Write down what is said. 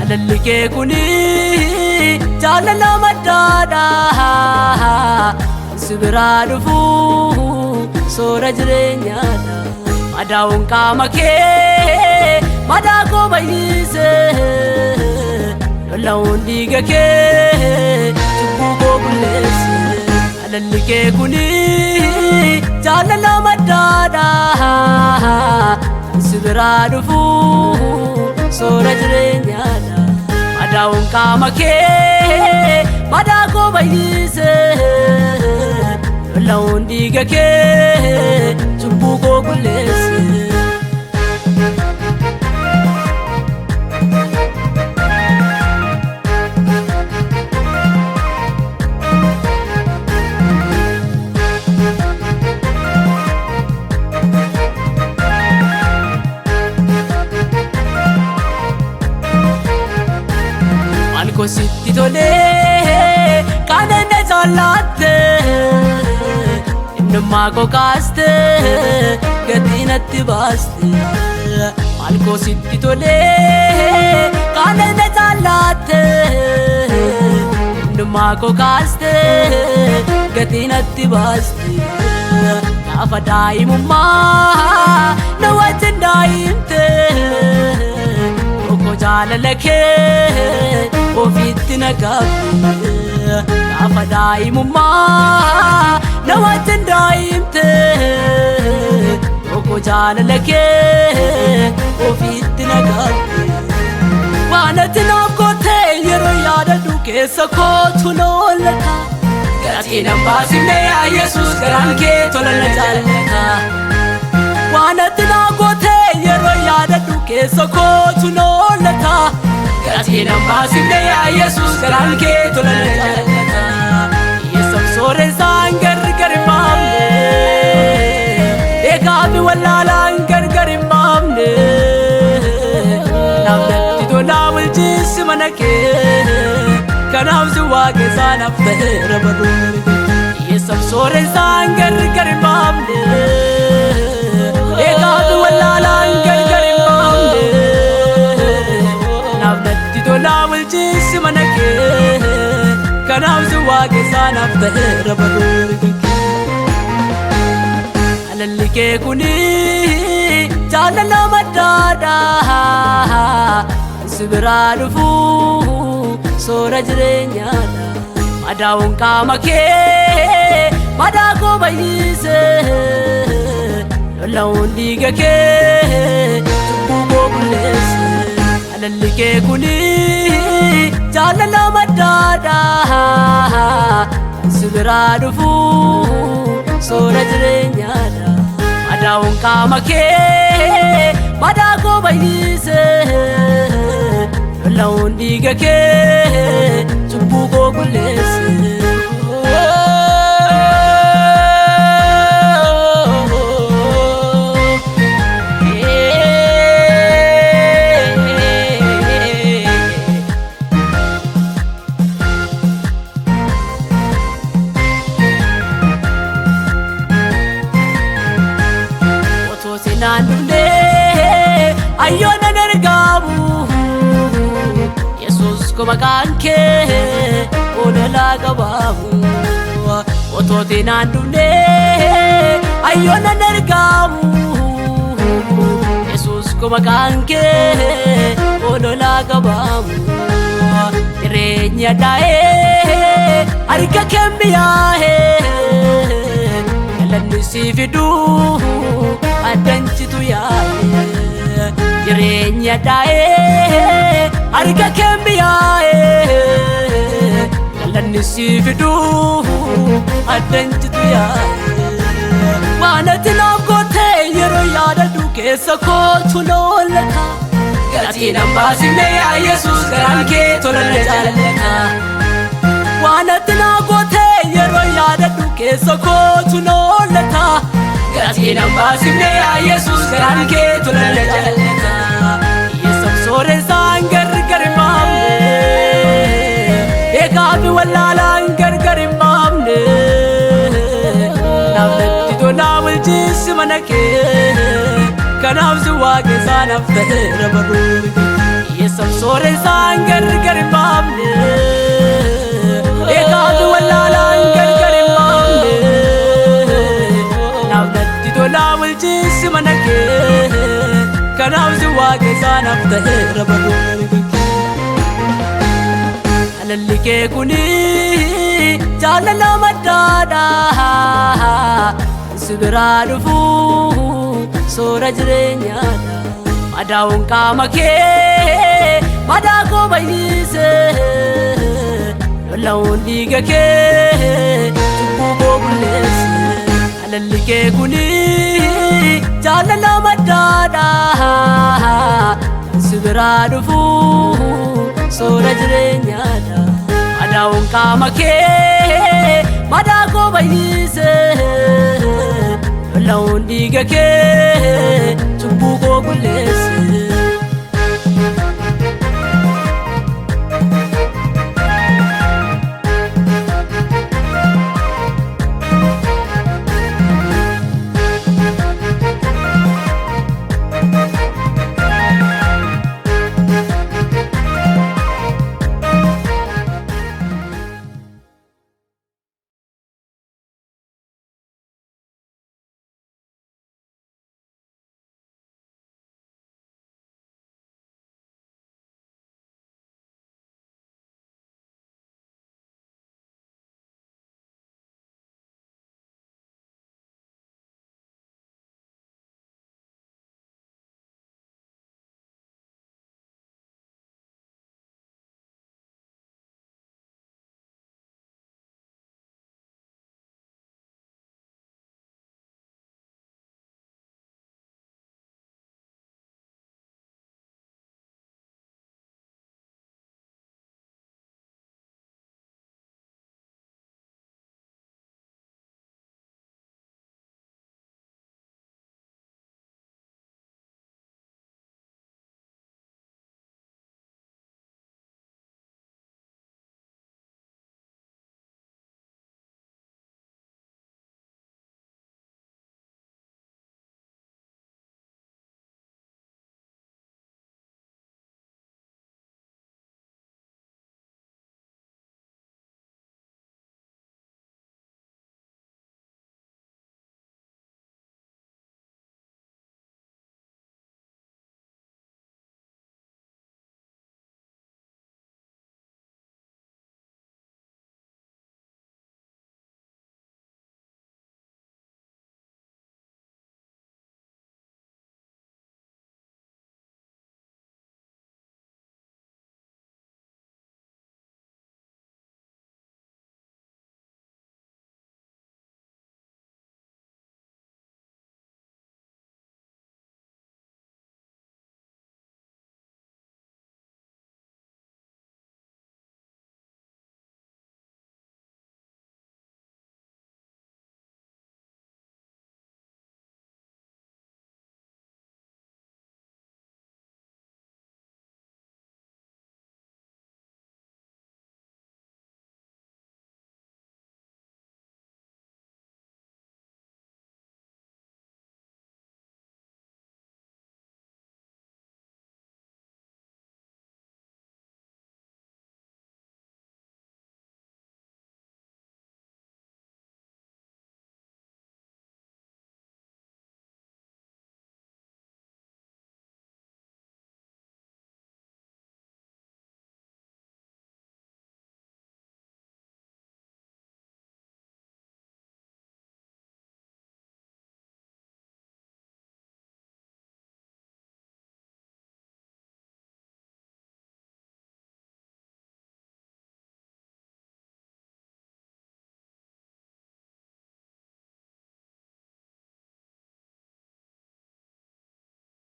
Alalike kuni jaalala maddaadha sibira dhufu soora jireenyaadha madaa'uun qaama kee madaa koo baay'ise lola'uun dhiiga kee cubbuu koo bulleesse. Alalike kuni jaalala maddaadha sibira dhufu soora jireenyaadha madaa'uun qaama kee madaa koo baay'ise lola'uun dhiiga kee cubbuu koo bulleesse. Sitti tole kanenne jaalatte innummaa koo kaaste gatii natti baaste. Malko sitti tole kanenne jaalatte innummaa koo kaaste gatii natti baaste. Gaafa daa'imummaa na wajjin daa'imte oko jaalala kee ofitti nagaafte. Gaafa daa'imummaa na wajjin daa'imte oko jaalala kee ofitti nagaafte. Waan ati naaf goote yeroo yaadadhu keessa kootu loolata. Gatii nan baasifne yaa Yesuus garaan kee tola na jaallata. Waan ati naaf goote yeroo yaadadhu keessa kootu loolata. Gatii nan baasifne yaa Yesuus garaan kee tola na jaallata. Yesuus sooressaan gargar hin baafne eegaafi wallaalaan gargar hin baafne. Namnatti tolaa bulchiinsi mana kee kanaaf si waaqessaa naaf ta'eera baruu. Yesuus sooressaan gargar hin baafne eegaafi wallaalaan gargar hin baafne. Namnatti tolaa bulchiinsi mana kee kanaaf si waaqessaa naaf ta'eera baruu. Alalike kuni jaalala maddaadha sibira dhufu soora jireenyaadha madaa'uun qaama kee madaa koo baay'ise lola'uun dhiiga kee cubbuu koo bulleesse. Alalike kuni jaalala maddaadha sibira dhufu soora jireenyaadha madaa'uun qaama kee madaa koo baay'ise lola'uun dhiiga kee cubbuu koo bulleesse. Ayyoona nargaamu Yesuus ko maqaan kee ololaa qabaamu. Otootii naan dhufne ayyoona nargaamu Yesuus ko maqaan kee ololaa qabaamu. Jireenya daa'ee harka kee mi'aahee galanni sii fiduu addanchitu yaa'ee. Jireenya daa'ee harka kee mi'aahee galanni sii fiduu addanchitu yaa'ee. Waan ati naaf goote yeroo yaadadhu keessa kootu loolata. Gatii nan baasifne yaa Yesuus garaan kee tola na jaallata. Waan ati naaf goote yeroo yaadadhu keessa kootu noolata gatiin ambaasifne yaa Yesuus garaan keetu lala jaalata Yesuus sooressaan gargar hin baafne eegaafi wallaalaan gargar hin baafne namnatti tolaa bulchiinsi mana kee kanaaf si waaqessaan hafteera baruu Yesuus sooressaan gargar hin baafne eegaafi wallaalaan gargar hin baafne namnatti tolaa bulchiinsi mana kee kanaaf si waaqessaan hafteera baruu alalli kee kuni jaalala maddaadha si biraa dhufu soora jireenyaadha madaa'uun qaama kee madaa koo baay'ise lola'uun dhiiga kee cubbuu koo bulleesse alalli kee kuni jaalala maddaadha si biraa dhufu soora jireenyaadha madaa'uun qaama kee madaa koo baay'ise lola'uun dhiiga kee cubbuu koo bulleesse